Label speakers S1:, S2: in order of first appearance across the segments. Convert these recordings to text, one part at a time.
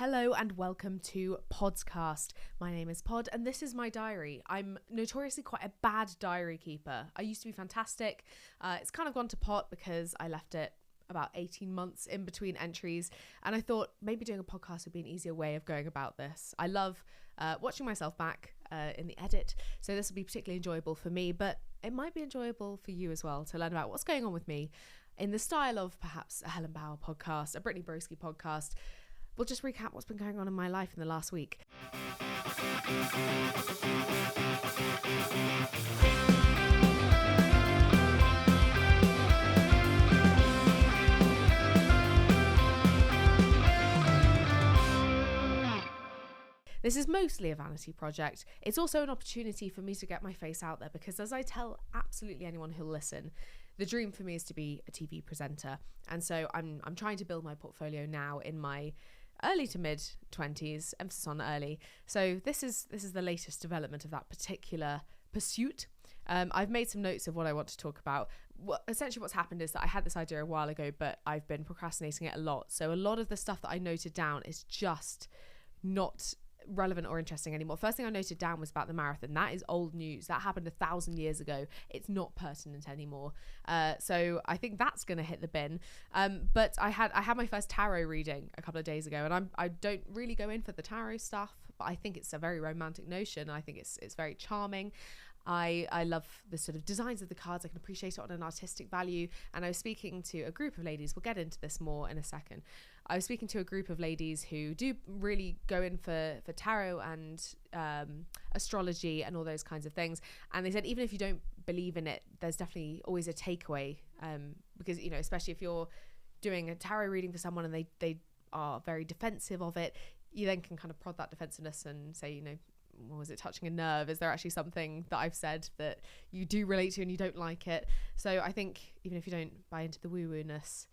S1: Hello and welcome to Podscast. My name is Pod and this is my diary. I'm notoriously quite a bad diary keeper. I used to be fantastic. It's kind of gone to pot because I left it about 18 months in between entries, and I thought maybe doing a podcast would be an easier way of going about this. I love watching myself back in the edit, so this will be particularly enjoyable for me, but it might be enjoyable for you as well to learn about what's going on with me in the style of perhaps a Helen Bauer podcast, a Brittany Broski podcast. We'll just recap what's been going on in my life in the last week. This is mostly a vanity project. It's also an opportunity for me to get my face out there because, as I tell absolutely anyone who'll listen, the dream for me is to be a TV presenter. And so I'm trying to build my portfolio now in my early to mid 20s, emphasis on early. So this is the latest development of that particular pursuit. I've made some notes of what I want to talk about. Essentially what's happened is that I had this idea a while ago, but I've been procrastinating it a lot. So a lot of the stuff that I noted down is just not relevant or interesting anymore. First thing I noted down was about the marathon. That is old news. That happened 1,000 years ago. It's not pertinent anymore. So I think that's going to hit the bin. But I had my first tarot reading a couple of days ago, and I don't really go in for the tarot stuff, but I think it's a very romantic notion. I think it's very charming. I love the sort of designs of the cards. I can appreciate it on an artistic value. And I was speaking to a group of ladies. We'll get into this more in a second. I was speaking to a group of ladies who do really go in for tarot and astrology and all those kinds of things. And they said, even if you don't believe in it, there's definitely always a takeaway. Because, you know, especially if you're doing a tarot reading for someone and they are very defensive of it, you then can kind of prod that defensiveness and say, you know, was it touching a nerve? Is there actually something that I've said that you do relate to and you don't like it? So I think even if you don't buy into the woo-woo-ness,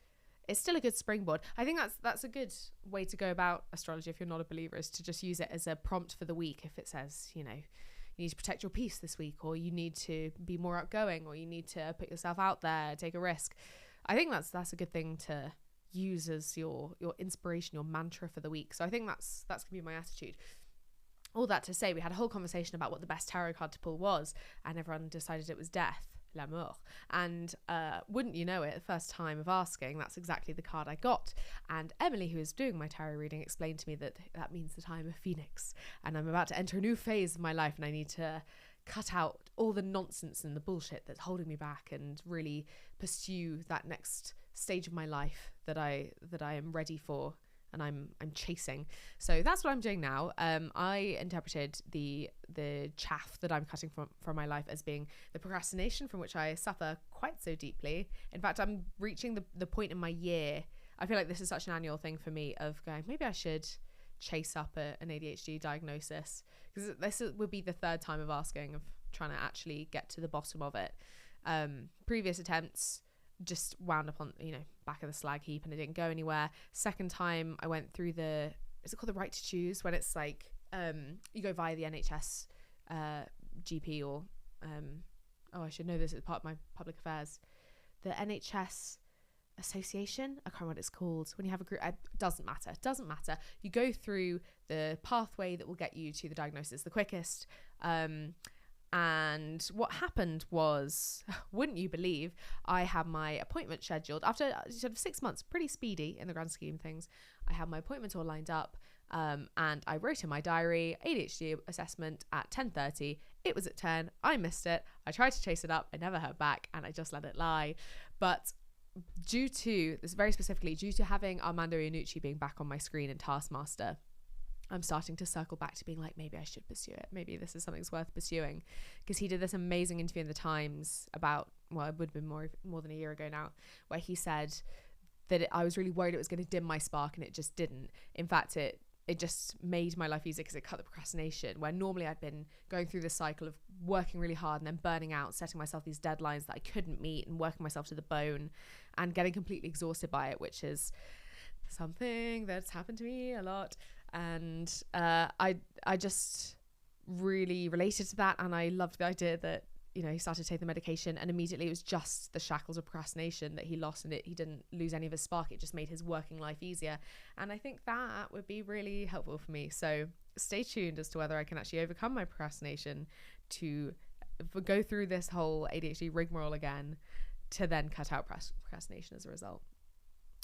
S1: it's still a good springboard. I think that's a good way to go about astrology if you're not a believer, is to just use it as a prompt for the week. If it says, you know, you need to protect your peace this week, or you need to be more outgoing, or you need to put yourself out there, take a risk. I think that's a good thing to use as your inspiration, your mantra for the week. So I think that's going to be my attitude. All that to say, we had a whole conversation about what the best tarot card to pull was, and everyone decided it was death, l'amour. And wouldn't you know it, the first time of asking, that's exactly the card I got. And Emily, who is doing my tarot reading, explained to me that means that I'm a phoenix, and I'm about to enter a new phase of my life, and I need to cut out all the nonsense and the bullshit that's holding me back and really pursue that next stage of my life that I am ready for. And I'm chasing. So that's what I'm doing now. I interpreted the chaff that I'm cutting from my life as being the procrastination from which I suffer quite so deeply. In fact, I'm reaching the point in my year. I feel like this is such an annual thing for me of going, maybe I should chase up an ADHD diagnosis, because this would be the third time of asking, of trying to actually get to the bottom of it. Previous attempts just wound up on, you know, back of the slag heap, and it didn't go anywhere. Second time I went through is it called the right to choose, when it's like you go via the NHS GP or I should know this as part of my public affairs, the NHS association, I can't remember what it's called, when you have a group. Doesn't matter, you go through the pathway that will get you to the diagnosis the quickest. And what happened was, wouldn't you believe, I had my appointment scheduled after sort of 6 months, pretty speedy in the grand scheme of things. I had my appointment all lined up, and I wrote in my diary, ADHD assessment at 10:30. It was at 10. I missed it. I tried to chase it up. I never heard back, and I just let it lie. But due to this, very specifically due to having Armando Iannucci being back on my screen in Taskmaster, I'm starting to circle back to being like, maybe I should pursue it. Maybe this is something that's worth pursuing. Because he did this amazing interview in the Times about, well, it would have been more than a year ago now, where he said that I was really worried it was going to dim my spark, and it just didn't. In fact, it just made my life easier because it cut the procrastination, where normally I'd been going through this cycle of working really hard and then burning out, setting myself these deadlines that I couldn't meet, and working myself to the bone and getting completely exhausted by it, which is something that's happened to me a lot. And I just really related to that, and I loved the idea that he started taking the medication, and immediately it was just the shackles of procrastination that he lost, and he didn't lose any of his spark. It just made his working life easier. And I think that would be really helpful for me. So stay tuned as to whether I can actually overcome my procrastination to go through this whole ADHD rigmarole again, to then cut out procrastination as a result.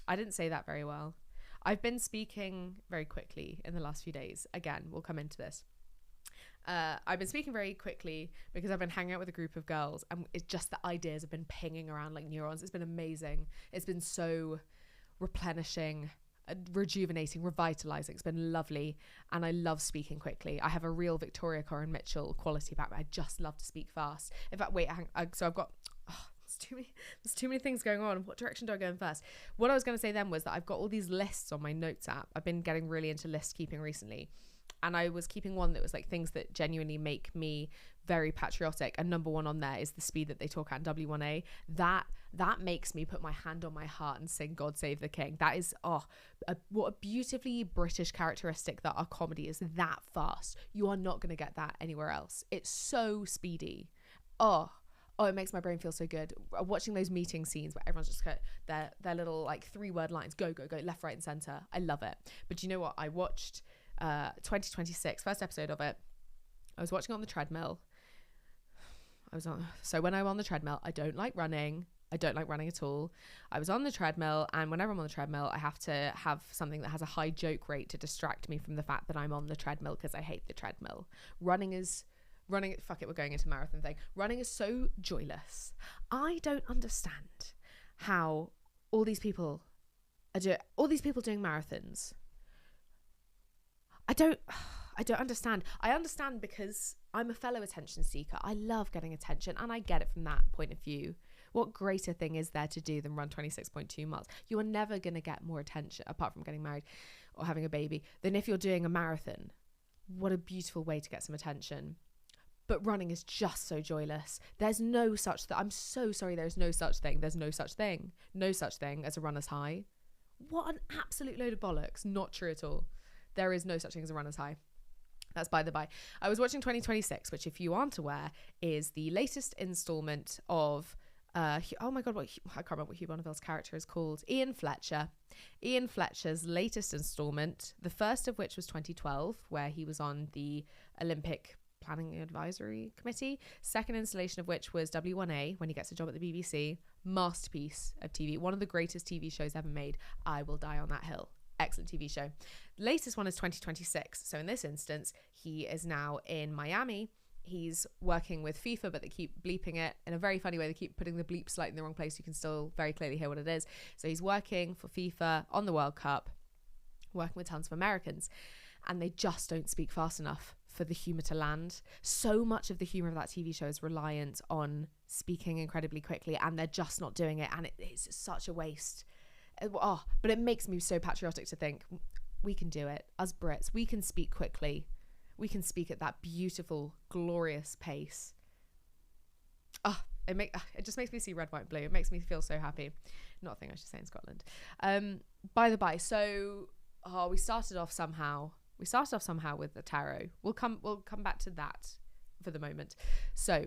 S1: I didn't say that very well. I've been speaking very quickly in the last few days. Again, we'll come into this. I've been speaking very quickly because I've been hanging out with a group of girls, and it's just the ideas have been pinging around like neurons. It's been amazing. It's been so replenishing, rejuvenating, revitalizing. It's been lovely, and I love speaking quickly. I have a real Victoria Coren Mitchell quality about me. I just love to speak fast. In fact, wait, so I've got there's too many things going on. What direction do I go in first? What I was going to say then was that I've got all these lists on my notes app. I've been getting really into list keeping recently, and I was keeping one that was like things that genuinely make me very patriotic, and number one on there is the speed that they talk at in W1A. That makes me put my hand on my heart and sing God Save the King. That is what a beautifully British characteristic, that our comedy is that fast. You are not going to get that anywhere else. It's so speedy. It makes my brain feel so good. Watching those meeting scenes where everyone's just got their little like 3-word lines, go, left, right, and center. I love it. But you know what? I watched 2026, first episode of it. I was watching on the treadmill. So when I'm on the treadmill, I don't like running. I don't like running at all. I was on the treadmill, and whenever I'm on the treadmill, I have to have something that has a high joke rate to distract me from the fact that I'm on the treadmill, because I hate the treadmill. Fuck it, we're going into marathon thing. Running is so joyless. I don't understand how all these people doing marathons. I don't understand. I understand because I'm a fellow attention seeker. I love getting attention, and I get it from that point of view. What greater thing is there to do than run 26.2 miles? You are never going to get more attention, apart from getting married or having a baby, than if you're doing a marathon. What a beautiful way to get some attention. But running is just so joyless. There's no such thing. I'm so sorry. There's no such thing. There's no such thing. No such thing as a runner's high. What an absolute load of bollocks. Not true at all. There is no such thing as a runner's high. That's by the by. I was watching 2026, which, if you aren't aware, is the latest installment of oh my god, I can't remember what Hugh Bonneville's character is called. Ian Fletcher. Ian Fletcher's latest installment, the first of which was 2012, where he was on the Olympic Planning Advisory Committee. Second installation of which was W1A, when he gets a job at the BBC. Masterpiece of TV. One of the greatest TV shows ever made. I will die on that hill. Excellent TV show. The latest one is 2026. So in this instance, he is now in Miami. He's working with FIFA, but they keep bleeping it in a very funny way. They keep putting the bleep slightly in the wrong place. You can still very clearly hear what it is. So he's working for FIFA on the World Cup, working with tons of Americans, and they just don't speak fast enough for the humour to land. So much of the humour of that TV show is reliant on speaking incredibly quickly, and they're just not doing it, and it's such a waste. But it makes me so patriotic to think we can do it. Us Brits, we can speak quickly. We can speak at that beautiful, glorious pace. It just makes me see red, white, blue. It makes me feel so happy. Not a thing I should say in Scotland. By the by, so we started off somehow with the tarot. We'll come back to that for the moment. So,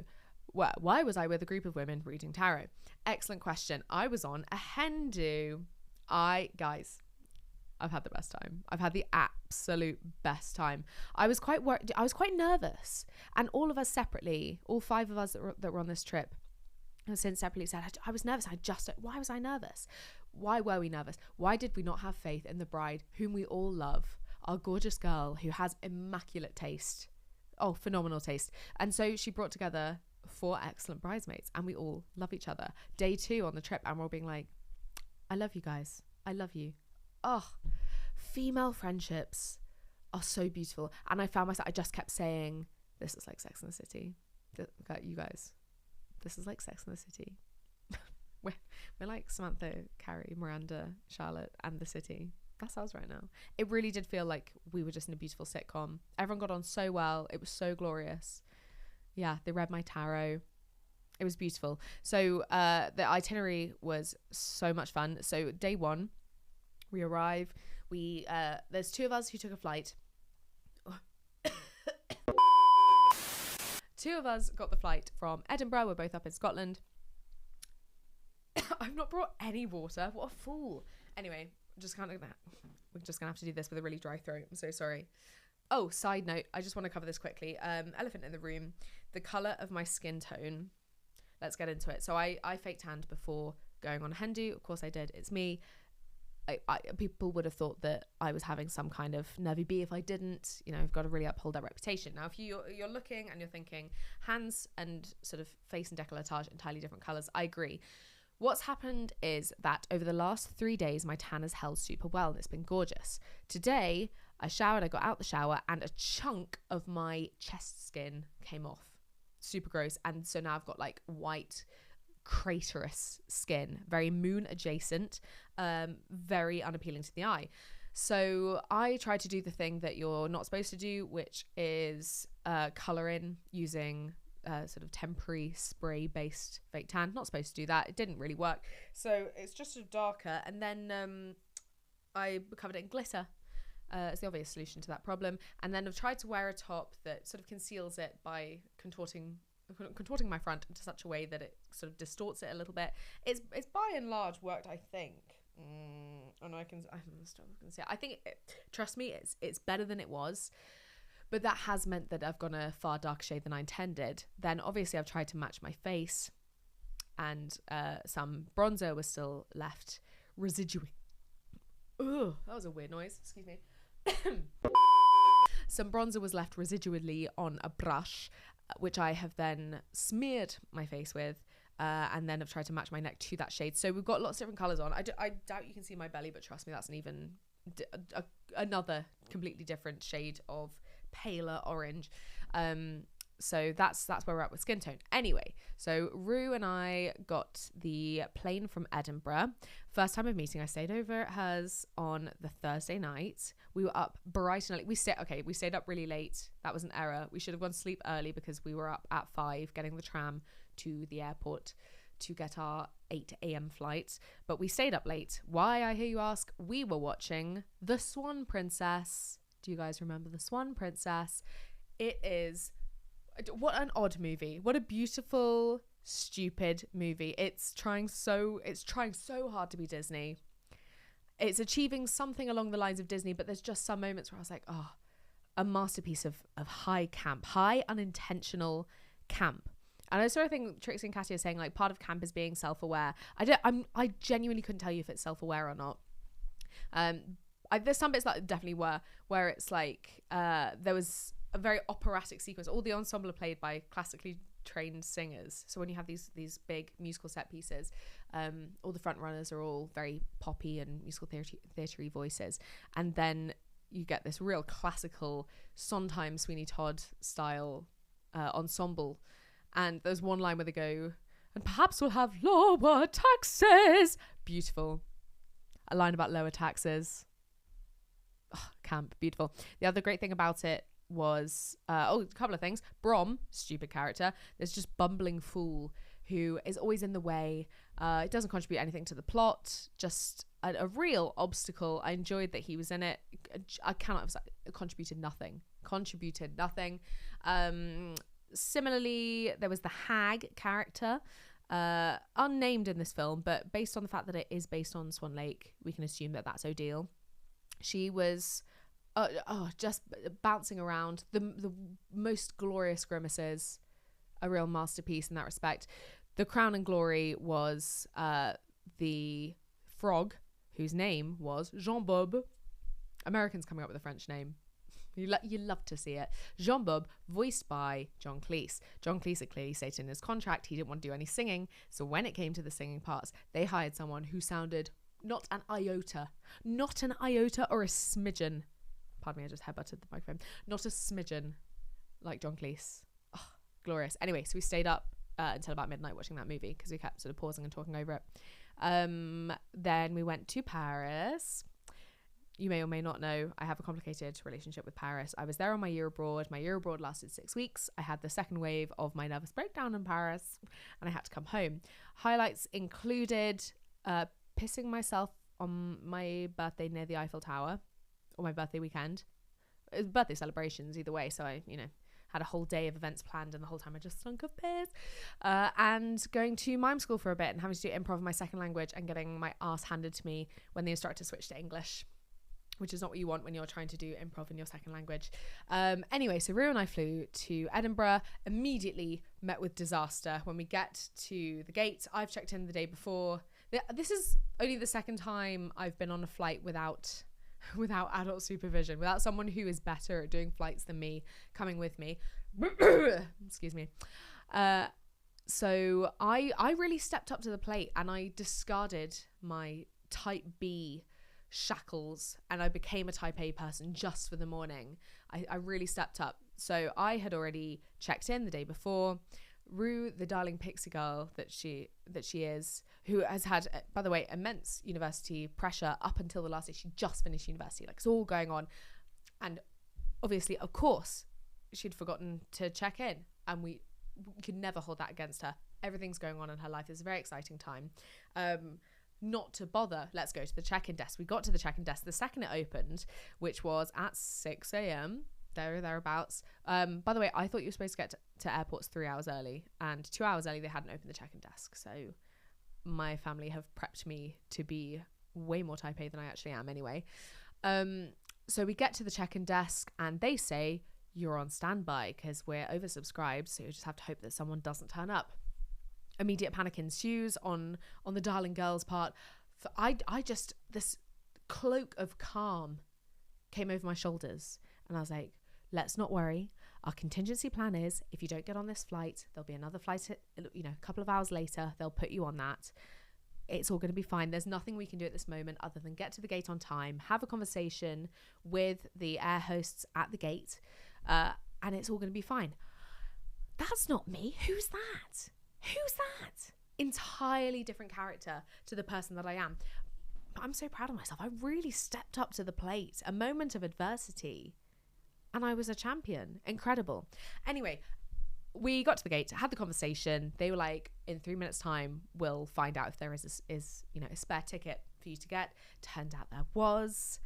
S1: why was I with a group of women reading tarot? Excellent question. I was on a hen do. I've had the best time. I've had the absolute best time. I was quite worried. I was quite nervous. And all of us separately, all 5 of us that were on this trip, since separately said, I was nervous. Why was I nervous? Why were we nervous? Why did we not have faith in the bride whom we all love? Our gorgeous girl who has immaculate taste. Oh, phenomenal taste. And so she brought together 4 excellent bridesmaids, and we all love each other. Day 2 on the trip, and we're all being like, I love you guys. I love you. Female friendships are so beautiful. And I found myself, I just kept saying, this is like Sex and the City. You guys, this is like Sex and the City. we're like Samantha, Carrie, Miranda, Charlotte, and the city. That's us right now. It really did feel like we were just in a beautiful sitcom. Everyone got on so well. It was so glorious. Yeah, they read my tarot. It was beautiful. So the itinerary was so much fun. So day 1, we arrive. There's 2 of us who took a flight 2 of us got the flight from Edinburgh. We're both up in Scotland. I've not brought any water. What a fool. Anyway, we're just gonna have to do this with a really dry throat. I'm so sorry. Oh, side note, I just want to cover this quickly. Elephant in the room. The colour of my skin tone. Let's get into it. So I fake tanned before going on hen do. Of course I did. It's me. People would have thought that I was having some kind of nervy bee if I didn't. You know, I've got to really uphold that reputation. Now, if you're looking and you're thinking hands and sort of face and décolletage, entirely different colours, I agree. What's happened is that over the last 3 days, my tan has held super well and it's been gorgeous. Today, I showered, I got out the shower and a chunk of my chest skin came off. Super gross. And so now I've got like white craterous skin, very moon adjacent, very unappealing to the eye. So I tried to do the thing that you're not supposed to do, which is colour in using sort of temporary spray based fake tan. Not supposed to do that. It didn't really work. So it's just sort of darker. And then I covered it in glitter. It's the obvious solution to that problem. And then I've tried to wear a top that sort of conceals it by contorting my front into such a way that it sort of distorts it a little bit. It's by and large worked, I think. I can see it. I think trust me, it's better than it was. But that has meant that I've gone a far darker shade than I intended. Then obviously I've tried to match my face, and some bronzer was still left residuing. Ugh, that was a weird noise. Excuse me. Some bronzer was left residually on a brush, which I have then smeared my face with, and then I've tried to match my neck to that shade. So we've got lots of different colours on. I doubt you can see my belly, but trust me, that's an even another completely different shade of paler orange. So that's where we're at with skin tone. Anyway, so Rue and I got the plane from Edinburgh. First time of meeting, I stayed over at hers on the Thursday night. We were up bright and early. We stayed up really late. That was an error. We should have gone to sleep early because we were up at 5 getting the tram to the airport to get our 8 a.m. flight. But we stayed up late. Why, I hear you ask? We were watching The Swan Princess. Do you guys remember The Swan Princess? It is... What an odd movie. What a beautiful, stupid movie. It's trying so hard to be Disney. It's achieving something along the lines of Disney, but there's just some moments where I was like, oh, a masterpiece of high camp, high unintentional camp. And I sort of think Trixie and Katia are saying like part of camp is being self-aware. I genuinely couldn't tell you if it's self-aware or not. There's some bits that definitely were, where it's like there was a very operatic sequence. All the ensemble are played by classically trained singers. So when you have these big musical set pieces, all the front runners are all very poppy and musical theatre-y voices. And then you get this real classical Sondheim Sweeney Todd style ensemble. And there's one line where they go, and perhaps we'll have lower taxes. Beautiful. A line about lower taxes. Oh, camp. Beautiful. The other great thing about it was, a couple of things. Brom, stupid character. There's just bumbling fool who is always in the way. It doesn't contribute anything to the plot. Just a real obstacle. I enjoyed that he was in it. I cannot have contributed nothing. Similarly, there was the hag character, unnamed in this film, but based on the fact that it is based on Swan Lake, we can assume that that's Odile. She was just bouncing around, the most glorious grimaces, a real masterpiece in that respect. The crown and glory was the frog, whose name was Jean-Bob. Americans coming up with a French name. You love to see it. Jean-Bob, voiced by John Cleese. John Cleese had clearly stated in his contract he didn't want to do any singing, so when it came to the singing parts, they hired someone who sounded not an iota or a smidgen. Pardon me, I just headbutted the microphone. Not a smidgen like John Cleese. Oh, glorious. Anyway, so we stayed up until about midnight watching that movie because we kept sort of pausing and talking over it. Then we went to Paris. You may or may not know, I have a complicated relationship with Paris. I was there on my year abroad. My year abroad lasted 6 weeks. I had the second wave of my nervous breakdown in Paris and I had to come home. Highlights included pissing myself on my birthday near the Eiffel Tower, or my birthday weekend. It was birthday celebrations either way, so I, had had a whole day of events planned, and the whole time I just stunk of piss. And going to mime school for a bit and having to do improv in my second language and getting my ass handed to me when the instructor switched to English, which is not what you want when you're trying to do improv in your second language. Anyway, so Rue and I flew to Edinburgh, immediately met with disaster. When we get to the gate, I've checked in the day before. This is only the second time I've been on a flight without adult supervision, without someone who is better at doing flights than me coming with me. Excuse me. So I really stepped up to the plate, and I discarded my type B shackles and I became a type A person just for the morning. I really stepped up. So I had already checked in the day before. Rue, the darling pixie girl that she is, who has had, by the way, immense university pressure up until the last day. She just finished university, like it's all going on, and obviously, of course, she'd forgotten to check in, and we could never hold that against her. Everything's going on in her life. It's a very exciting time. Not to bother, let's go to the check-in desk. We got to the check-in desk the second it opened, which was at 6 a.m. thereabouts. By the way, I thought you were supposed to get to airports 3 hours early, and 2 hours early they hadn't opened the check-in desk. So my family have prepped me to be way more type A than I actually am anyway. So we get to the check-in desk and they say, you're on standby because we're oversubscribed, so you just have to hope that someone doesn't turn up. Immediate panic ensues on the darling girl's part. I just, this cloak of calm came over my shoulders, and I was like, let's not worry. Our contingency plan is, if you don't get on this flight, there'll be another flight, a couple of hours later, they'll put you on that. It's all going to be fine. There's nothing we can do at this moment other than get to the gate on time, have a conversation with the air hosts at the gate, and it's all going to be fine. That's not me. Who's that? Who's that? Entirely different character to the person that I am. But I'm so proud of myself. I really stepped up to the plate. A moment of adversity, and I was a champion. Incredible. Anyway, we got to the gate, had the conversation. They were like, in 3 minutes time, we'll find out if there is a spare ticket for you to get. Turned out there was.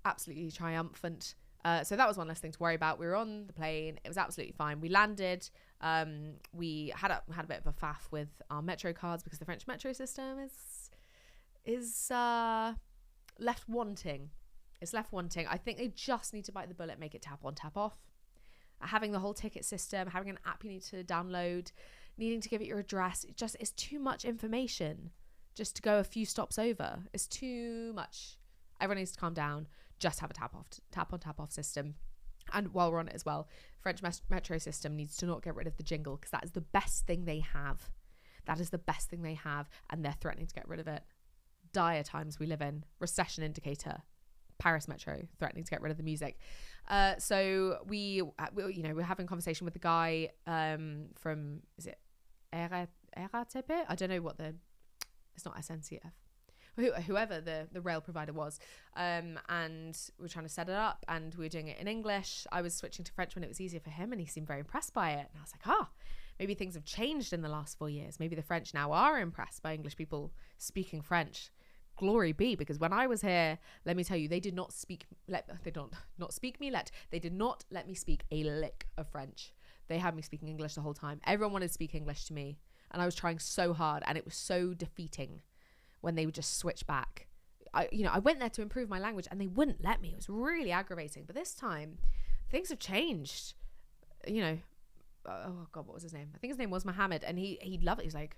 S1: Absolutely triumphant. So that was one less thing to worry about. We were on the plane. It was absolutely fine. We landed. We had a bit of a faff with our metro cards because the French metro system is left wanting. It's left wanting. I think they just need to bite the bullet, make it tap on, tap off. Having the whole ticket system, having an app you need to download, needing to give it your address. It's too much information just to go a few stops over. It's too much. Everyone needs to calm down. Just have a tap on, tap off system. And while we're on it as well, French metro system needs to not get rid of the jingle, because that is the best thing they have. That is the best thing they have, and they're threatening to get rid of it. Dire times we live in. Recession indicator. Paris Metro threatening to get rid of the music. So we're having a conversation with the guy from, is it RATP? I don't know what it's not SNCF. Whoever the rail provider was, and we were trying to set it up, and we were doing it in English. I was switching to French when it was easier for him, and he seemed very impressed by it. And I was like, maybe things have changed in the last 4 years. Maybe the French now are impressed by English people speaking French. Glory be, because when I was here, let me tell you, they did not speak. They did not let me speak a lick of French. They had me speaking English the whole time. Everyone wanted to speak English to me, and I was trying so hard, and it was so defeating when they would just switch back. I went there to improve my language, and they wouldn't let me. It was really aggravating. But this time, things have changed. Oh God, what was his name? I think his name was Mohammed, and he loved it. He's like,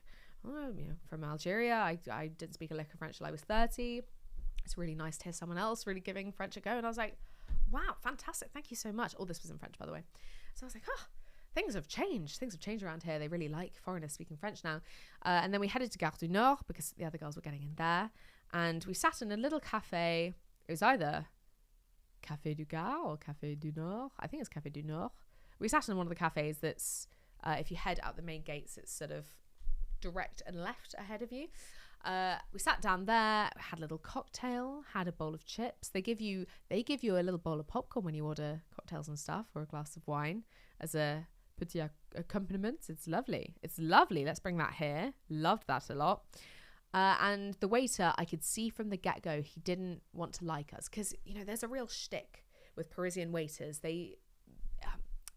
S1: from Algeria. I didn't speak a lick of French till I was 30. It's really nice to hear someone else really giving French a go. And I was like, wow, fantastic. Thank you so much. All this was in French, by the way. So I was like, things have changed. Things have changed around here. They really like foreigners speaking French now. And then we headed to Gare du Nord because the other girls were getting in there. And we sat in a little cafe. It was either Café du Gare or Café du Nord. I think it's Café du Nord. We sat in one of the cafes that's, if you head out the main gates, it's sort of direct and left ahead of you. We sat down there, had a little cocktail, had a bowl of chips. They give you a little bowl of popcorn when you order cocktails and stuff, or a glass of wine as a petit accompaniment. It's lovely. Let's bring that here. Loved that a lot. And the waiter, I could see from the get-go, he didn't want to like us, because there's a real shtick with Parisian waiters. They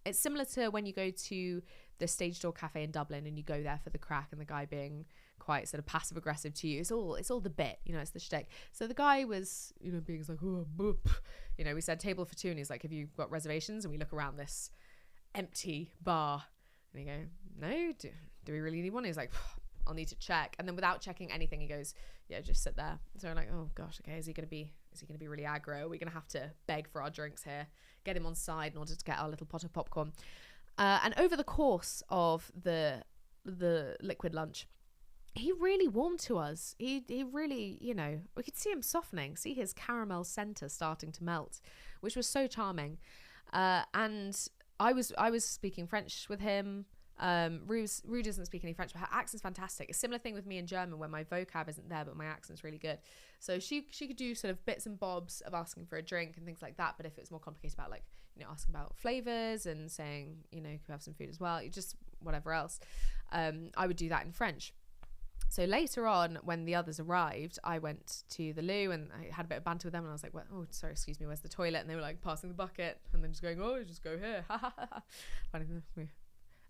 S1: It's similar to when you go to the Stage Door Cafe in Dublin and you go there for the crack and the guy being quite sort of passive aggressive to you. It's all the bit, you know, it's the shtick. So the guy was, you know, being like, oh, boop. You know, we said table for two and he's like, have you got reservations? And we look around this empty bar and you go, no, do we really need one? He's like, I'll need to check. And then without checking anything, he goes, yeah, just sit there. So we're like, oh gosh, okay, is he gonna be really aggro? We're gonna have to beg for our drinks here, get him on side in order to get our little pot of popcorn. And over the course of the liquid lunch, he really warmed to us. He really, you know, we could see him softening, see his caramel centre starting to melt, which was so charming. And I was speaking French with him. Rue doesn't speak any French, but her accent's fantastic. A similar thing with me in German, where my vocab isn't there, but my accent's really good. So she could do sort of bits and bobs of asking for a drink and things like that. But if it was more complicated about, like, you know, asking about flavors and saying, you know, can we have some food as well, just whatever else, I would do that in French. So later on, when the others arrived, I went to the loo and I had a bit of banter with them, and I was like, well, oh, sorry, excuse me, where's the toilet? And they were like passing the bucket and then just going, oh, just go here. Funny.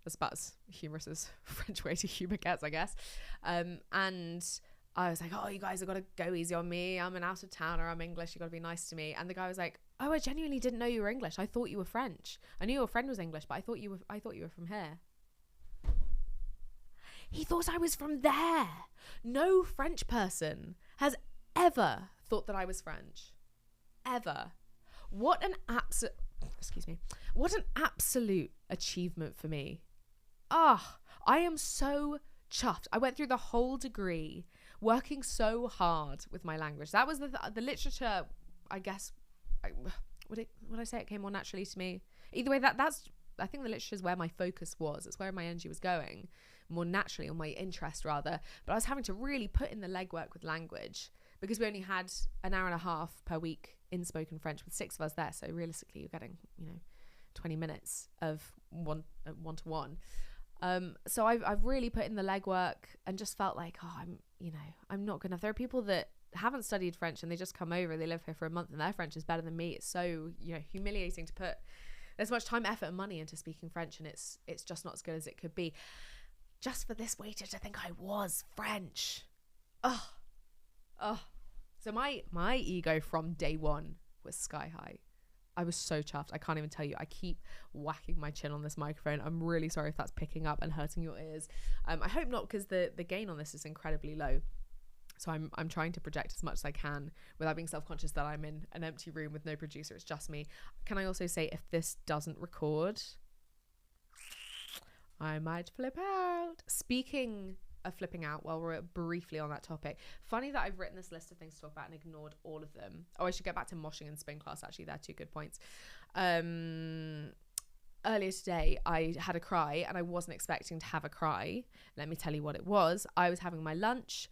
S1: That's about as humorous as French way to humour gets, I guess. And I was like, oh, you guys have got to go easy on me. I'm an out of towner. I'm English. You got to be nice to me. And the guy was like, oh, I genuinely didn't know you were English. I thought you were French. I knew your friend was English, but I thought you were from here. He thought I was from there. No French person has ever thought that I was French. Ever. What an absolute achievement for me. I am so chuffed. I went through the whole degree working so hard with my language. That was the literature, I guess. Would I say it came more naturally to me? Either way, that's I think the literature is where my focus was. It's where my energy was going more naturally, or my interest rather. But I was having to really put in the legwork with language because we only had an hour and a half per week in spoken French with 6 of us there. So realistically, you're getting, you know, 20 minutes of one-to-one. So I've really put in the legwork and just felt like, I'm not good enough. There are people that haven't studied French and they just come over, they live here for a month and their French is better than me. It's so, you know, humiliating to put as much time, effort and money into speaking French, and it's just not as good as it could be. Just for this waiter to think I was French. So my ego from day one was sky high. I was so chuffed. I can't even tell you. I keep whacking my chin on this microphone. I'm really sorry if that's picking up and hurting your ears. I hope not, because the gain on this is incredibly low. So I'm trying to project as much as I can without being self-conscious that I'm in an empty room with no producer. It's just me. Can I also say, if this doesn't record, I might flip out. Speaking of flipping out, while we're briefly on that topic, funny that I've written this list of things to talk about and ignored all of them. Oh, I should get back to moshing and spin class, actually. They're 2 good points. Earlier today, I had a cry, and I wasn't expecting to have a cry. Let me tell you what it was. I was having my lunch.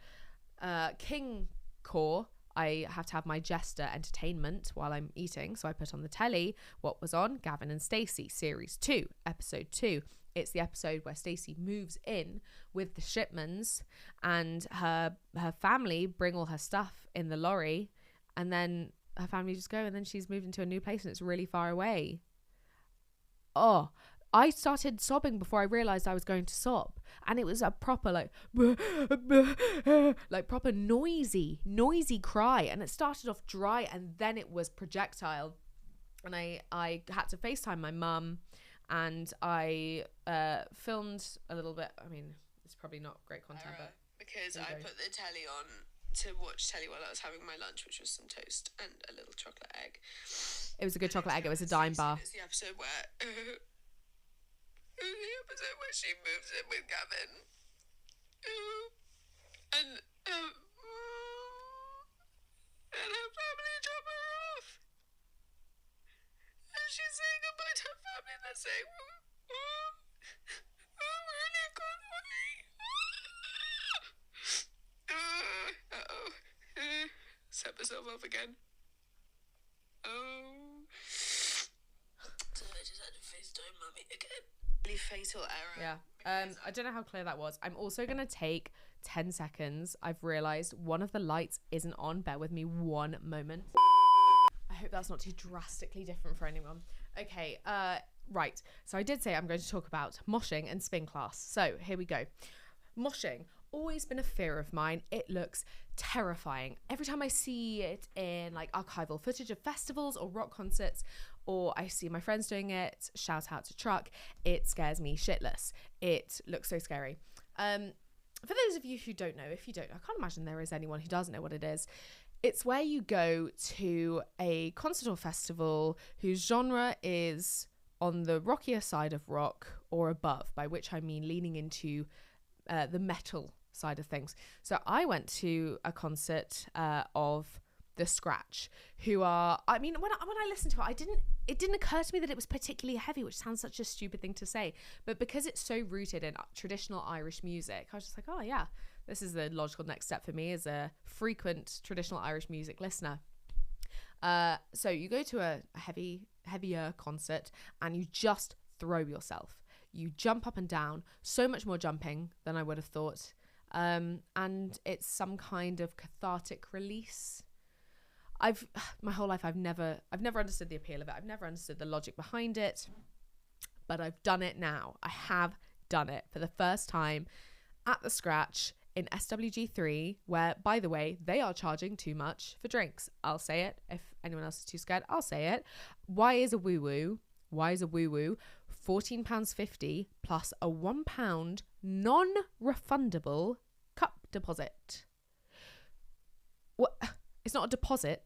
S1: King core, I have to have my jester entertainment while I'm eating, so I put on the telly. What was on? Gavin and Stacey, series 2, episode 2. It's the episode where Stacey moves in with the Shipmans, and her family bring all her stuff in the lorry, and then her family just go, and then she's moved into a new place and it's really far away. Oh, I started sobbing before I realized I was going to sob, and it was a proper like proper noisy cry, and it started off dry and then it was projectile, and I had to FaceTime my mum, and I filmed a little bit. I mean, it's probably not great content, but
S2: because I put the telly on to watch telly while I was having my lunch, which was some toast and a little chocolate egg.
S1: It was a good chocolate egg. It was a dime bar.
S2: It's the episode where she moves in with Gavin, and her family drop her off, and she's saying goodbye to her family, and they're saying, we're in a good way. Set myself up again. So I just had to FaceTime mummy again. Really fatal error.
S1: Yeah. I don't know how clear that was. I'm also going to take 10 seconds. I've realised one of the lights isn't on. Bear with me one moment. I hope that's not too drastically different for anyone. Okay, right. So I did say I'm going to talk about moshing and spin class. So here we go. Moshing, always been a fear of mine. It looks terrifying. Every time I see it in like archival footage of festivals or rock concerts, or I see my friends doing it, shout out to Truck, it scares me shitless. It looks so scary. For those of you who don't know, if you don't, I can't imagine there is anyone who doesn't know what it is. It's where you go to a concert or festival whose genre is on the rockier side of rock or above, by which I mean leaning into the metal side of things. So I went to a concert of The Scratch, who are, I mean, when I listened to it didn't occur to me that it was particularly heavy, which sounds such a stupid thing to say, but because it's so rooted in traditional Irish music, I was just like, oh yeah, this is the logical next step for me as a frequent traditional Irish music listener. So you go to a heavier concert and you just throw yourself. You jump up and down, so much more jumping than I would have thought. And it's some kind of cathartic release. My whole life I've never understood the appeal of it. I've never understood the logic behind it, but I've done it now. I have done it for the first time at The Scratch in SWG3, where, by the way, they are charging too much for drinks. I'll say it. If anyone else is too scared, I'll say it. Why is a woo-woo £14.50 plus a £1 non-refundable cup deposit? What? It's not a deposit.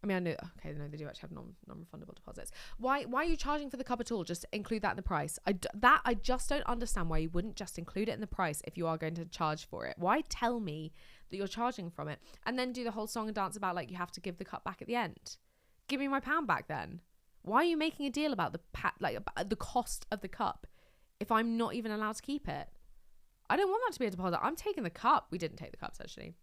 S1: I mean, I know. Okay, no, they do actually have non-refundable deposits. Why are you charging for the cup at all? Just include that in the price. I just don't understand why you wouldn't just include it in the price if you are going to charge for it. Why tell me that you're charging from it and then do the whole song and dance about like you have to give the cup back at the end? Give me my £1 back then. Why are you making a deal about the cost of the cup if I'm not even allowed to keep it? I don't want that to be a deposit. I'm taking the cup. We didn't take the cups, actually.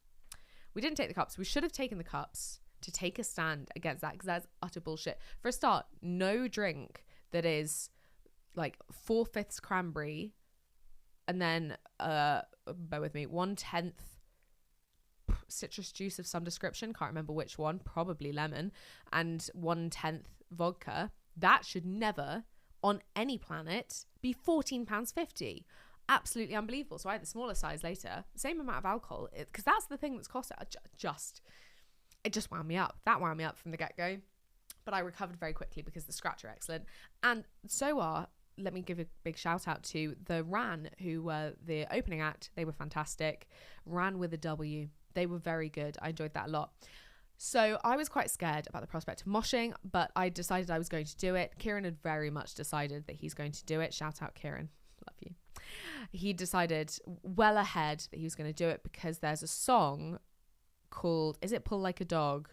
S1: We didn't take the cups. We should have taken the cups to take a stand against that, because that's utter bullshit. For a start, no drink that is like 4/5 cranberry and then, bear with me, 1/10 citrus juice of some description, can't remember which one, probably lemon, and 1/10 vodka. That should never, on any planet, be £14.50. Absolutely unbelievable. So I had the smaller size later, same amount of alcohol, because that's the thing that's cost it. It just wound me up. That wound me up from the get-go. But I recovered very quickly because the Scratch are excellent. And so are, let me give a big shout out to the Ran, who were the opening act. They were fantastic. Ran with a W. They were very good. I enjoyed that a lot. So I was quite scared about the prospect of moshing, but I decided I was going to do it. Kieran had very much decided that he's going to do it. Shout out, Kieran. Love you. He decided well ahead that he was going to do it because there's a song called, is it Pull Like a Dog?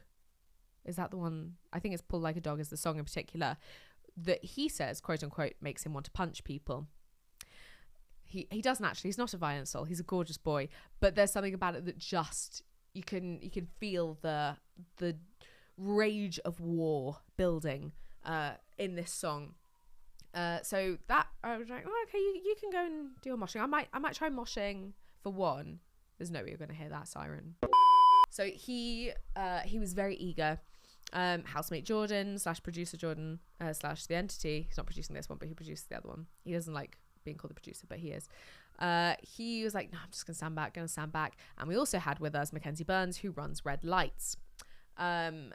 S1: Is that the one? I think it's Pull Like a Dog is the song in particular that he says, quote unquote, makes him want to punch people. He doesn't actually. He's not a violent soul. He's a gorgeous boy. But there's something about it that just, you can feel the rage of war building in this song. So that I was like, oh, okay, you can go and do your moshing. I might try moshing for one. There's no way you're going to hear that siren. So he was very eager. Housemate Jordan / producer Jordan / the entity. He's not producing this one, but he produces the other one. He doesn't like being called the producer, but he is. He was like, no, I'm just going to stand back. And we also had with us Mackenzie Burns, who runs Red Lights. And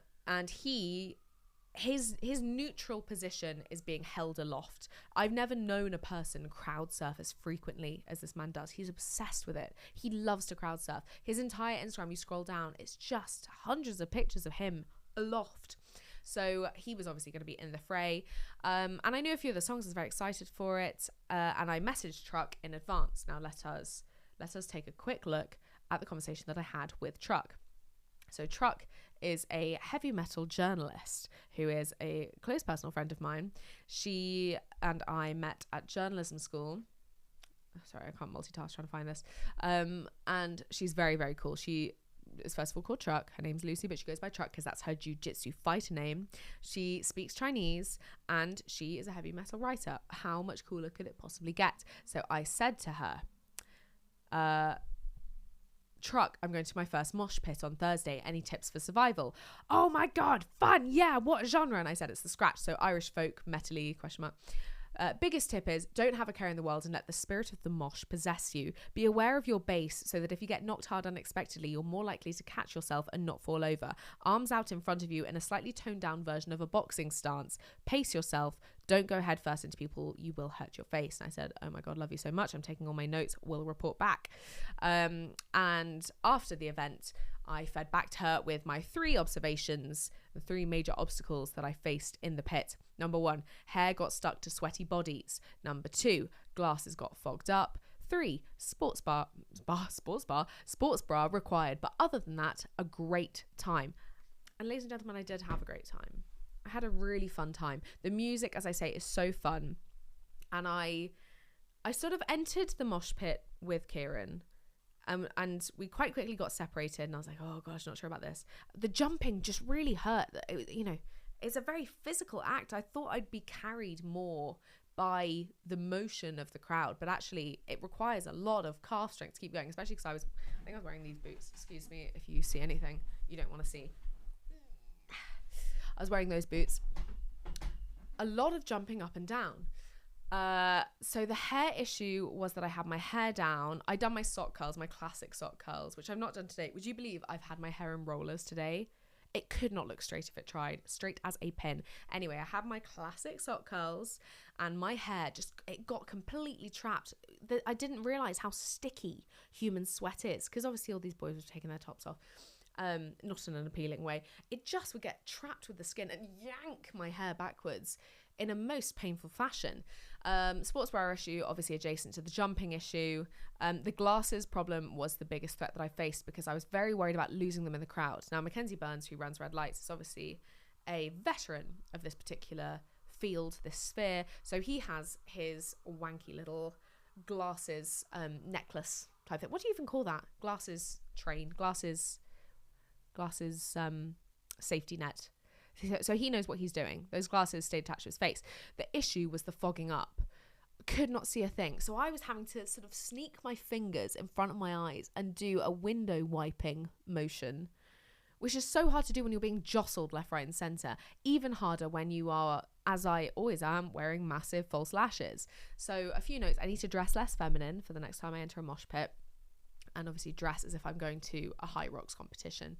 S1: his neutral position is being held aloft. I've never known a person crowd surf as frequently as this man does. He's obsessed with it. He loves to crowd surf. His entire Instagram, you scroll down, it's just hundreds of pictures of him aloft. So he was obviously going to be in the fray. And I knew a few of the songs. I was very excited for it. And I messaged Truck in advance. Now let us take a quick look at the conversation that I had with Truck. So Truck is a heavy metal journalist who is a close personal friend of mine. She and I met at journalism school. Sorry, I can't multitask trying to find this. And she's very, very cool. She is first of all called Truck. Her name's Lucy, but she goes by Truck because that's her jiu-jitsu fighter name. She speaks Chinese and she is a heavy metal writer. How much cooler could it possibly get? So I said to her, truck, I'm going to my first mosh pit on Thursday. Any tips for survival? Oh my God, fun. Yeah, what genre? And I said it's the scratch. So Irish folk, metally, question mark. Biggest tip is don't have a care in the world and let the spirit of the mosh possess you. Be aware of your base so that if you get knocked hard unexpectedly, you're more likely to catch yourself and not fall over. Arms out in front of you in a slightly toned down version of a boxing stance. Pace yourself. Don't go head first into people. You will hurt your face. And I said, oh my God, love you so much. I'm taking all my notes. We'll report back. And after the event, I fed back to her with my 3 observations, the 3 major obstacles that I faced in the pit. Number 1, hair got stuck to sweaty bodies. Number 2, glasses got fogged up. 3, sports bra required. But other than that, a great time. And ladies and gentlemen, I did have a great time. I had a really fun time. The music, as I say, is so fun. And I sort of entered the mosh pit with Kieran. And we quite quickly got separated, and I was like, oh gosh, not sure about this. The jumping just really hurt. It's a very physical act. I thought I'd be carried more by the motion of the crowd, but actually it requires a lot of calf strength to keep going, especially because I think I was wearing these boots. Excuse me if you see anything you don't want to see. I was wearing those boots. A lot of jumping up and down. So the hair issue was that I had my hair down. I'd done my sock curls, my classic sock curls, which I've not done today. Would you believe I've had my hair in rollers today? It could not look straight if it tried. Straight as a pin. Anyway, I had my classic sock curls and my hair it got completely trapped. I didn't realise how sticky human sweat is, because obviously all these boys were taking their tops off. Not in an appealing way. It just would get trapped with the skin and yank my hair backwards in a most painful fashion. Sports bra issue, obviously adjacent to the jumping issue. The glasses problem was the biggest threat that I faced, because I was very worried about losing them in the crowd. Now, Mackenzie Burns, who runs Red Lights, is obviously a veteran of this particular field, this sphere. So he has his wanky little glasses necklace type thing. What do you even call that? Glasses train, glasses safety net. So he knows what he's doing. Those glasses stayed attached to his face. The issue was the fogging up. Could not see a thing. So I was having to sort of sneak my fingers in front of my eyes and do a window wiping motion, which is so hard to do when you're being jostled left, right and centre. Even harder when you are, as I always am, wearing massive false lashes. So a few notes. I need to dress less feminine for the next time I enter a mosh pit. And obviously dress as if I'm going to a high rocks competition.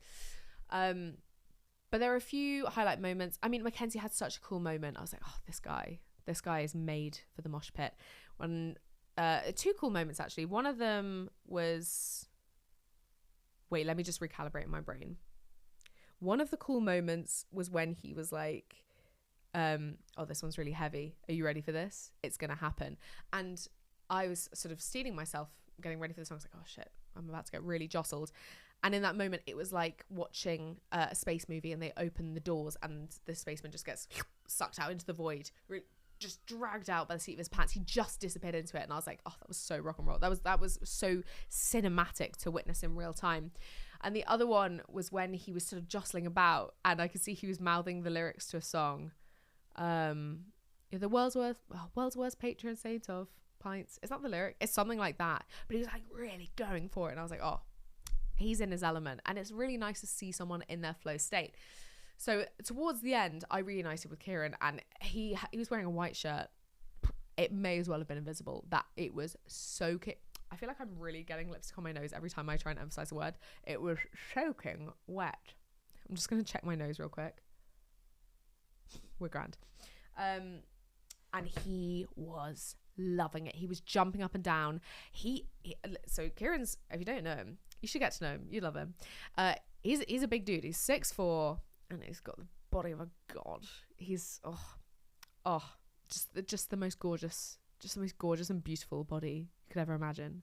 S1: But there are a few highlight moments. I mean, Mackenzie had such a cool moment. I was like, oh, this guy is made for the mosh pit. Two cool moments, actually. One of them was, wait, let me just recalibrate in my brain. One of the cool moments was when he was like, oh, this one's really heavy. Are you ready for this? It's going to happen. And I was sort of stealing myself, getting ready for this song. I was like, oh shit, I'm about to get really jostled. And in that moment, it was like watching a space movie, and they open the doors and the spaceman just gets sucked out into the void, just dragged out by the seat of his pants. He just disappeared into it. And I was like, oh, that was so rock and roll. That was so cinematic to witness in real time. And the other one was when he was sort of jostling about, and I could see he was mouthing the lyrics to a song. The world's worst patron saint of pints. Is that the lyric? It's something like that. But he was like really going for it. And I was like, oh, he's in his element. And it's really nice to see someone in their flow state. So towards the end, I reunited with Kieran, and he was wearing a white shirt. It may as well have been invisible. That it was soaking. I feel like I'm really getting lipstick on my nose every time I try and emphasize a word. It was soaking wet. I'm just going to check my nose real quick. We're grand. And he was loving it. He was jumping up and down. So Kieran's, if you don't know him, you should get to know him. You love him. He's a big dude. He's 6'4", and he's got the body of a god. He's just the most gorgeous and beautiful body you could ever imagine.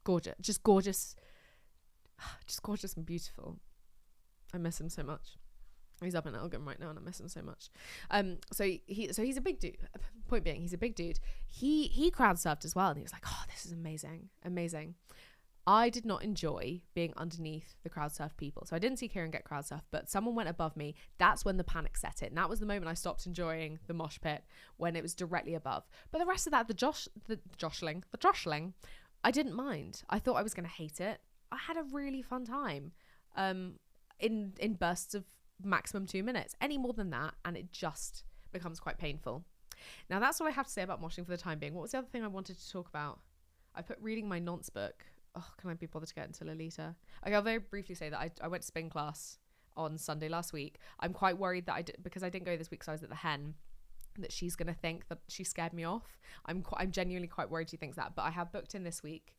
S1: Gorgeous, just gorgeous and beautiful. I miss him so much. He's up in Elgin right now, and I miss him so much. So he's a big dude. Point being, he's a big dude. He crowd surfed as well, and he was like, "Oh, this is amazing." I did not enjoy being underneath the crowd surf people. So I didn't see Kieran get crowd surf, but someone went above me. That's when the panic set in. And that was the moment I stopped enjoying the mosh pit, when it was directly above. But the rest of that, the jostling, I didn't mind. I thought I was going to hate it. I had a really fun time in bursts of maximum 2 minutes. Any more than that, and it just becomes quite painful. Now, that's what I have to say about moshing for the time being. What was the other thing I wanted to talk about? I put reading my nonce book. Oh, can I be bothered to get into Lolita? Okay, I'll very briefly say that I went to spin class on Sunday last week. I'm quite worried that because I didn't go this week because I was at the Hen, that she's going to think that she scared me off. I'm genuinely quite worried she thinks that. But I have booked in this week,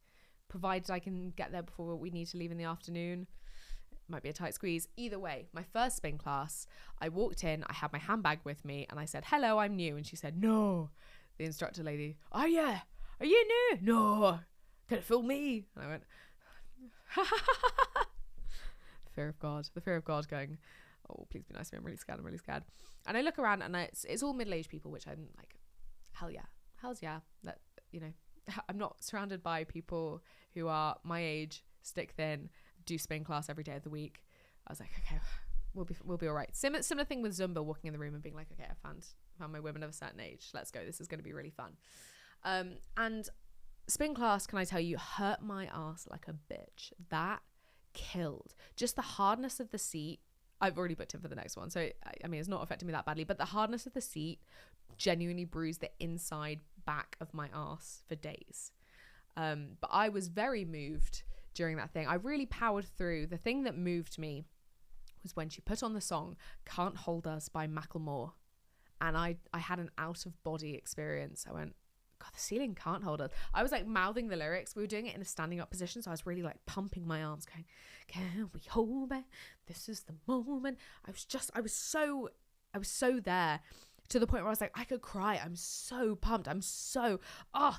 S1: provided I can get there before we need to leave in the afternoon. Might be a tight squeeze. Either way, my first spin class, I walked in, I had my handbag with me, and I said, "Hello, I'm new." And she said, "No." The instructor lady, "Oh yeah, are you new?" "No." "Can it fool me?" And I went, fear of God. The fear of God going, "Oh, please be nice to me. I'm really scared. And I look around, and it's all middle-aged people, which I'm like, hell yeah. Hells yeah. That, you know, I'm not surrounded by people who are my age, stick thin, do spin class every day of the week. I was like, okay, we'll be all right. Similar thing with Zumba, walking in the room and being like, okay, I found my women of a certain age. Let's go. This is going to be really fun. And spin class, can I tell you, hurt my ass like a bitch. That killed. Just the hardness of the seat. I've already booked in for the next one, so I mean, it's not affecting me that badly, but the hardness of the seat genuinely bruised the inside back of my ass for days. But I was very moved during that thing. I really powered through. The thing that moved me was when she put on the song "Can't Hold Us" by Macklemore, and I had an out of body experience. I went, God, the ceiling can't hold us. I was like mouthing the lyrics. We were doing it in a standing up position, so I was really like pumping my arms, going, "Can we hold it? This is the moment." I was so there, to the point where I was like, I could cry. I'm so pumped.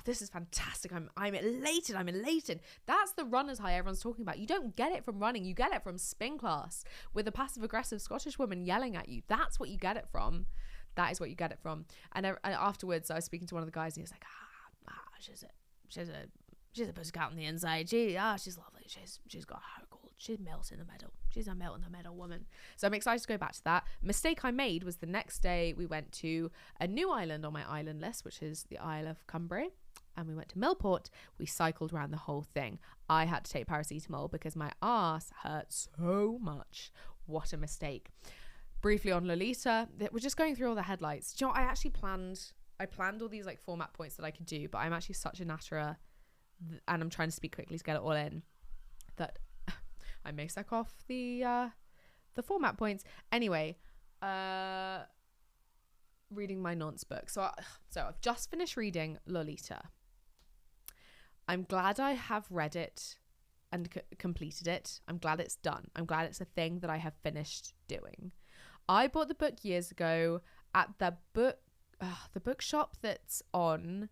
S1: This is fantastic. I'm elated. That's the runner's high everyone's talking about. You don't get it from running. You get it from spin class with a passive aggressive Scottish woman yelling at you. That's what you get it from. That is what you get it from. And afterwards, I was speaking to one of the guys, and he was like, she's a pussycat on the inside. She's lovely. She's got her gold. She's melt in the middle. She's a melt in the middle woman. So I'm excited to go back to that. Mistake I made was the next day we went to a new island on my island list, which is the Isle of Cumbrae. And we went to Millport. We cycled around the whole thing. I had to take paracetamol because my ass hurt so much. What a mistake. Briefly on Lolita, we're just going through all the headlights. Do you know what? I planned all these like format points that I could do, but I'm actually such a natterer, and I'm trying to speak quickly to get it all in, that I may suck off the format points. Anyway, reading my nonce book. So I've just finished reading Lolita. I'm glad I have read it and completed it. I'm glad it's done. I'm glad it's a thing that I have finished doing. I bought the book years ago at the bookshop that's on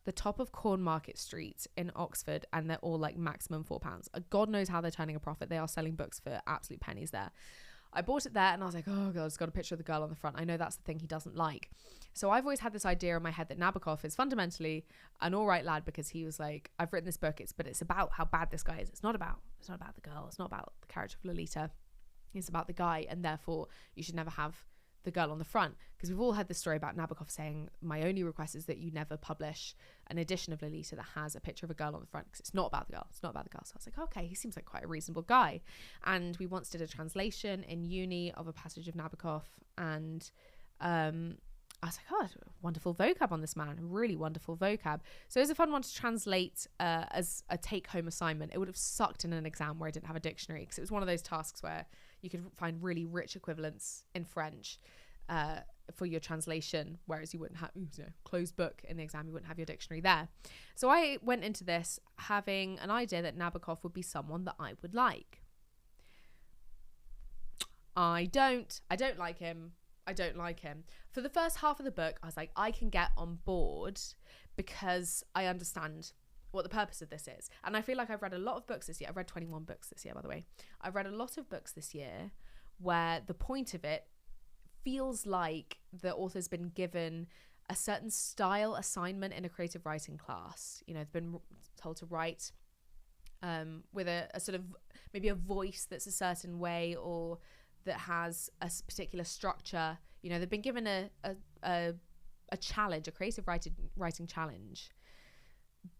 S1: the top of Cornmarket Street in Oxford, and they're all like maximum £4. God knows how they're turning a profit. They are selling books for absolute pennies there. I bought it there, and I was like, oh God, it's got a picture of the girl on the front. I know that's the thing he doesn't like. So I've always had this idea in my head that Nabokov is fundamentally an all right lad, because he was like, I've written this book, but it's about how bad this guy is. It's not about the girl. It's not about the character of Lolita. It's about the guy, and therefore you should never have the girl on the front, because we've all heard this story about Nabokov saying, my only request is that you never publish an edition of Lolita that has a picture of a girl on the front, because it's not about the girl. So I was like, okay, he seems like quite a reasonable guy. And we once did a translation in uni of a passage of Nabokov, and I was like, oh, wonderful vocab on this man, really wonderful vocab. So it was a fun one to translate as a take-home assignment. It would have sucked in an exam where I didn't have a dictionary, because it was one of those tasks where you could find really rich equivalents in French for your translation, whereas you wouldn't have, closed book in the exam, you wouldn't have your dictionary there. So I went into this having an idea that Nabokov would be someone that I would like. I don't like him. For the first half of the book, I was like, I can get on board because I understand what the purpose of this is. And I feel like I've read a lot of books this year. I've read 21 books this year, by the way. I've read a lot of books this year where the point of it feels like the author's been given a certain style assignment in a creative writing class. They've been told to write with a sort of maybe a voice that's a certain way, or that has a particular structure. You know, they've been given a challenge, a creative writing challenge,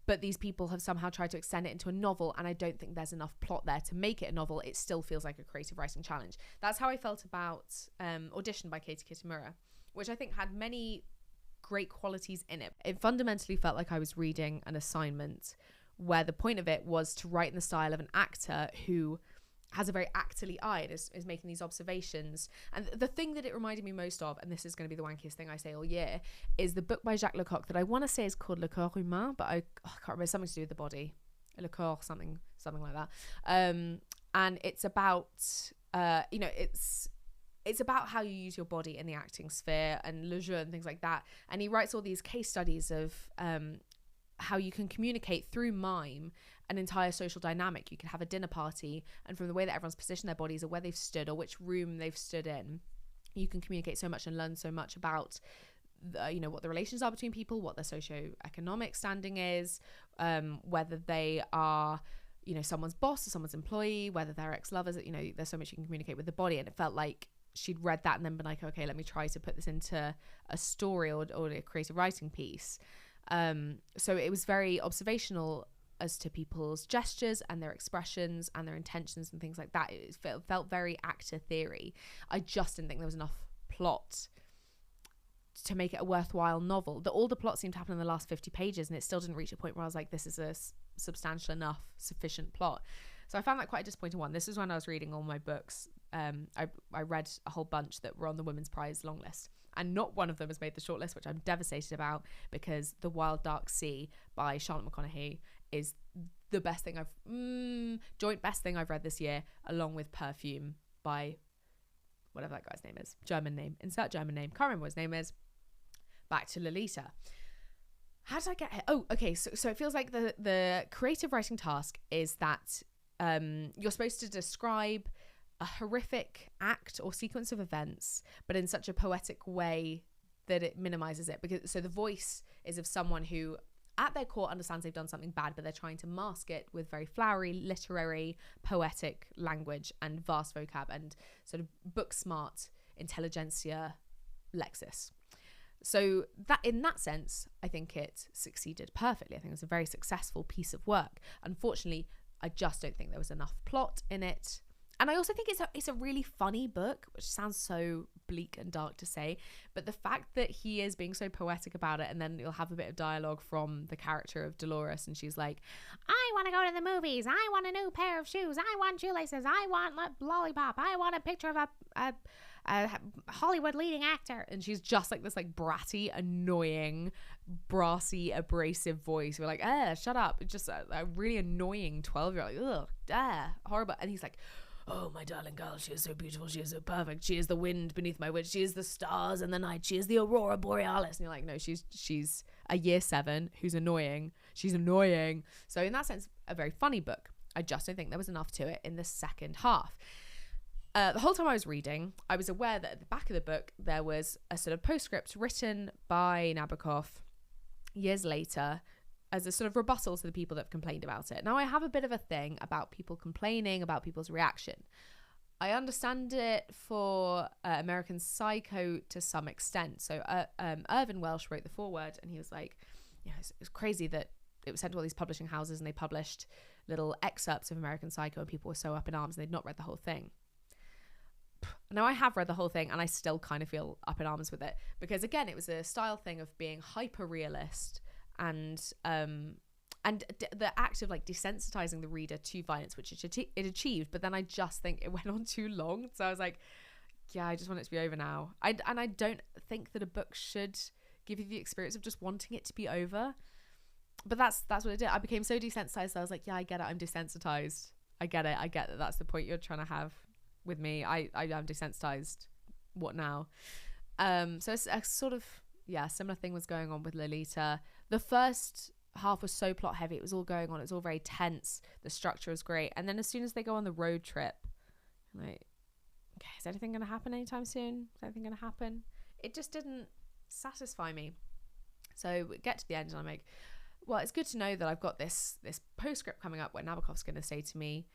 S1: but these people have somehow tried to extend it into a novel, and I don't think there's enough plot there to make it a novel. It still feels like a creative writing challenge. That's how I felt about Audition by Katie Kitamura, which I think had many great qualities in it. It fundamentally felt like I was reading an assignment where the point of it was to write in the style of an actor who has a very actorly eye and is making these observations. And the thing that it reminded me most of, and this is going to be the wankiest thing I say all year, is the book by Jacques Lecoq that I want to say is called Le Corps Humain, but I can't remember, something to do with the body. Le Corps, something like that. And it's about, it's about how you use your body in the acting sphere and le jeu and things like that. And he writes all these case studies of how you can communicate through mime an entire social dynamic. You can have a dinner party, and from the way that everyone's positioned their bodies or where they've stood or which room they've stood in, you can communicate so much and learn so much about what the relations are between people, what their socioeconomic standing is, whether they are someone's boss or someone's employee, whether they're ex-lovers. There's so much you can communicate with the body, and it felt like she'd read that and then been like, okay, let me try to put this into a story or a creative writing piece. So it was very observational as to people's gestures and their expressions and their intentions and things like that. It felt very actor theory. I just didn't think there was enough plot to make it a worthwhile novel. All the plot seemed to happen in the last 50 pages, and it still didn't reach a point where I was like, this is a substantial enough, sufficient plot. So I found that quite a disappointing one. This is when I was reading all my books. I read a whole bunch that were on the Women's Prize long list, and not one of them has made the shortlist, which I'm devastated about, because The Wild Dark Sea by Charlotte McConaughey is the best thing joint best thing I've read this year, along with Perfume by whatever that guy's name is. German name. Insert German name. Can't remember what his name is. Back to Lolita. How did I get here? Oh, okay. So it feels like the creative writing task is that you're supposed to describe a horrific act or sequence of events, but in such a poetic way that it minimizes it. So the voice is of someone who at their core understands they've done something bad, but they're trying to mask it with very flowery, literary, poetic language and vast vocab and sort of book smart intelligentsia lexis. So that, in that sense, I think it succeeded perfectly. I think it was a very successful piece of work. Unfortunately, I just don't think there was enough plot in it. And I also think it's a really funny book, which sounds so bleak and dark to say, but the fact that he is being so poetic about it, and then you'll have a bit of dialogue from the character of Dolores, and she's like, I want to go to the movies, I want a new pair of shoes, I want shoelaces, I want lollipop, I want a picture of a Hollywood leading actor, and she's just like this like bratty, annoying, brassy, abrasive voice. We're like, shut up. It's just a really annoying 12-year-old. Ugh, horrible. And he's like, oh, my darling girl, she is so beautiful, she is so perfect, she is the wind beneath my wings, she is the stars in the night, she is the aurora borealis. And you're like, no, she's a year 7 who's annoying. She's annoying. So in that sense, a very funny book. I just don't think there was enough to it in the second half. The whole time I was reading, I was aware that at the back of the book there was a sort of postscript written by Nabokov years later as a sort of rebuttal to the people that have complained about it. Now, I have a bit of a thing about people complaining about people's reaction. I understand it for American Psycho to some extent. So Irvin Welsh wrote the foreword, and he was like, it was crazy that it was sent to all these publishing houses and they published little excerpts of American Psycho, and people were so up in arms and they'd not read the whole thing. Now, I have read the whole thing and I still kind of feel up in arms with it, because again, it was a style thing of being hyper realist and the act of like desensitizing the reader to violence, which it achieved. But then I just think it went on too long, so I was like, yeah, I just want it to be over now. I don't think that a book should give you the experience of just wanting it to be over, but that's what it did. I became so desensitized, I was like, yeah, I get it, I'm desensitized, I get that that's the point you're trying to have with me. I am desensitized, what now? So it's a sort of similar thing was going on with Lolita. The first half was so plot heavy, it was all going on, it was all very tense, the structure was great, and then as soon as they go on the road trip, I'm like, okay, is anything going to happen anytime soon? Is anything going to happen? It just didn't satisfy me. So we get to the end and I'm like, Well, it's good to know that I've got this postscript coming up where Nabokov's going to say to me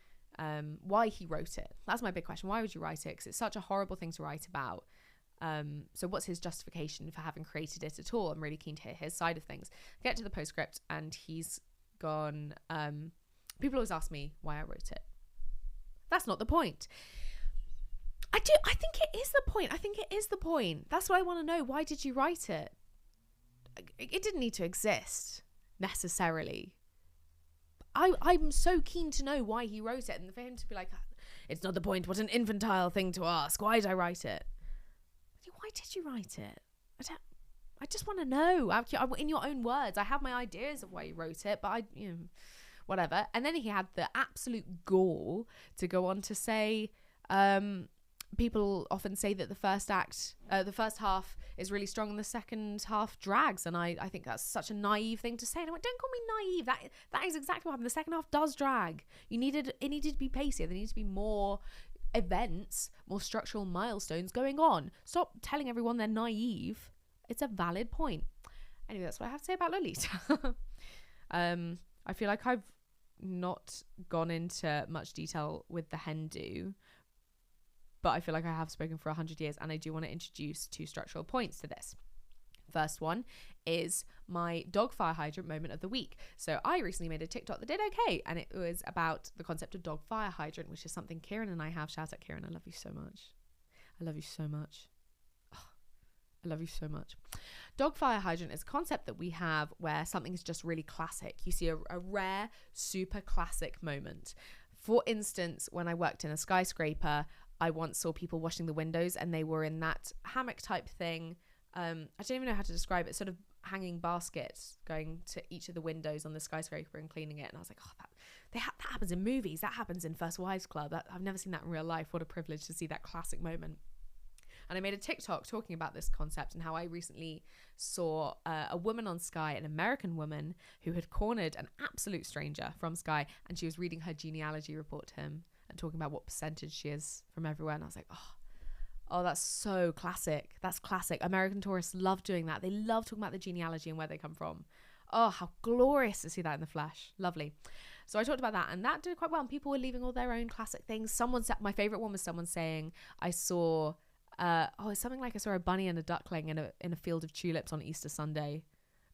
S1: why he wrote it. That's my big question. Why would you write it? Because it's such a horrible thing to write about. So what's his justification for having created it at all? I'm really keen to hear his side of things. Get to the postscript, and he's gone, people always ask me why I wrote it. That's not the point. I think it is the point. I think it is the point. That's what I want to know. Why did you write it? It didn't need to exist necessarily. I'm so keen to know why he wrote it, and for him to be like, it's not the point. What an infantile thing to ask. Why did I write it? Why did you write it? I just want to know. In your own words. I have my ideas of why you wrote it, but whatever. And then he had the absolute gall to go on to say, people often say that the first half is really strong and the second half drags, and I think that's such a naive thing to say. And I went, don't call me naive. That is exactly what happened. The second half does drag. It needed to be pacier. There needs to be more events, more structural milestones going on. Stop telling everyone they're naive. It's a valid point. Anyway, that's what I have to say about Lolita. I feel like I've not gone into much detail with the hen do, but I feel like I have spoken for 100 years, and I do want to introduce 2 structural points to this. First one is my dog fire hydrant moment of the week. So I recently made a TikTok that did okay, and it was about the concept of dog fire hydrant, which is something Kieran and I have. Shout out Kieran, I love you so much. I love you so much. Oh, I love you so much. Dog fire hydrant is a concept that we have where something is just really classic. You see a rare, super classic moment. For instance, when I worked in a skyscraper, I once saw people washing the windows, and they were in that hammock type thing. I don't even know how to describe it, sort of hanging baskets going to each of the windows on the skyscraper and cleaning it. And I was like, oh, that happens in movies. That happens in First Wives Club. I've never seen that in real life. What a privilege to see that classic moment. And I made a TikTok talking about this concept and how I recently saw a woman on Sky, an American woman, who had cornered an absolute stranger from Sky, and she was reading her genealogy report to him and talking about what percentage she is from everywhere. And I was like, oh, that's so classic. That's classic. American tourists love doing that. They love talking about the genealogy and where they come from. Oh, how glorious to see that in the flesh. Lovely. So I talked about that, and that did quite well. And people were leaving all their own classic things. Someone said, my favorite one was someone saying, I saw, it's something like I saw a bunny and a duckling in a field of tulips on Easter Sunday.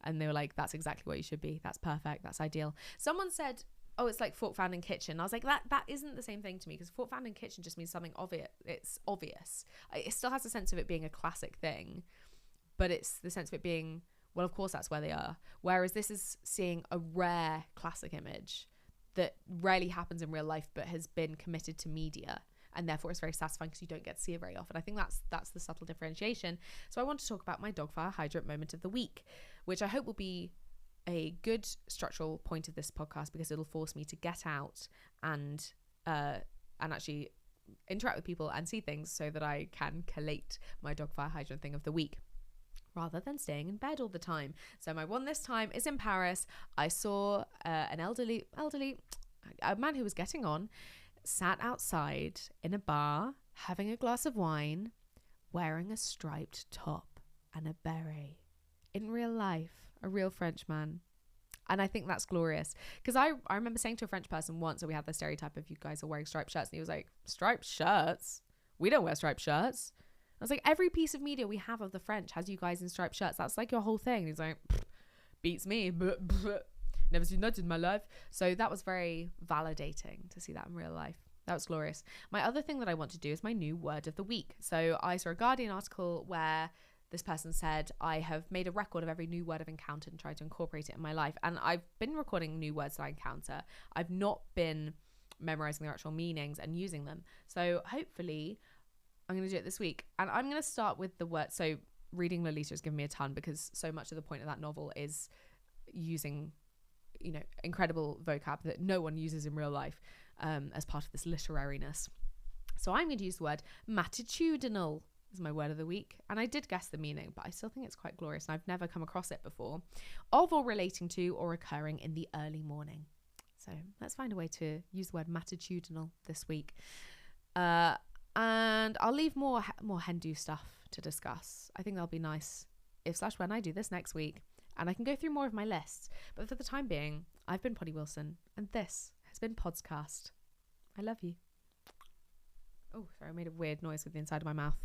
S1: And they were like, that's exactly what you should be. That's perfect. That's ideal. Someone said, oh, it's like fork found in kitchen. I was like, that isn't the same thing to me, because fork found in kitchen just means something obvious. It's obvious. It still has a sense of it being a classic thing, but it's the sense of it being, well, of course that's where they are. Whereas this is seeing a rare classic image that rarely happens in real life, but has been committed to media, and therefore it's very satisfying because you don't get to see it very often. I think that's the subtle differentiation. So I want to talk about my dog fire hydrant moment of the week, which I hope will be a good structural point of this podcast, because it'll force me to get out and actually interact with people and see things, so that I can collate my dog fire hydrant thing of the week rather than staying in bed all the time. So my one this time is in Paris. I saw an elderly a man who was getting on, sat outside in a bar having a glass of wine, wearing a striped top and a beret. In real life, a real French man. And I think that's glorious, because I remember saying to a French person once, so we had the stereotype of you guys are wearing striped shirts, and he was like, striped shirts? We don't wear striped shirts. I was like, every piece of media we have of the French has you guys in striped shirts. That's like your whole thing. And he's like, beats me. Never seen that in my life. So that was very validating to see that in real life. That was glorious. My other thing that I want to do is my new word of the week. So I saw a Guardian article where this person said, I have made a record of every new word I've encountered and tried to incorporate it in my life. And I've been recording new words that I encounter. I've not been memorizing their actual meanings and using them. So hopefully I'm going to do it this week. And I'm going to start with the word. So reading Lolita has given me a ton, because so much of the point of that novel is using, incredible vocab that no one uses in real life as part of this literariness. So I'm going to use the word matitudinal is my word of the week. And I did guess the meaning, but I still think it's quite glorious, and I've never come across it before. Of or relating to or occurring in the early morning. So let's find a way to use the word matitudinal this week. And I'll leave more Hindu stuff to discuss. I think that'll be nice if/when I do this next week. And I can go through more of my lists. But for the time being, I've been Poddy Wilson, and this has been Podscast. I love you. Oh, sorry, I made a weird noise with the inside of my mouth.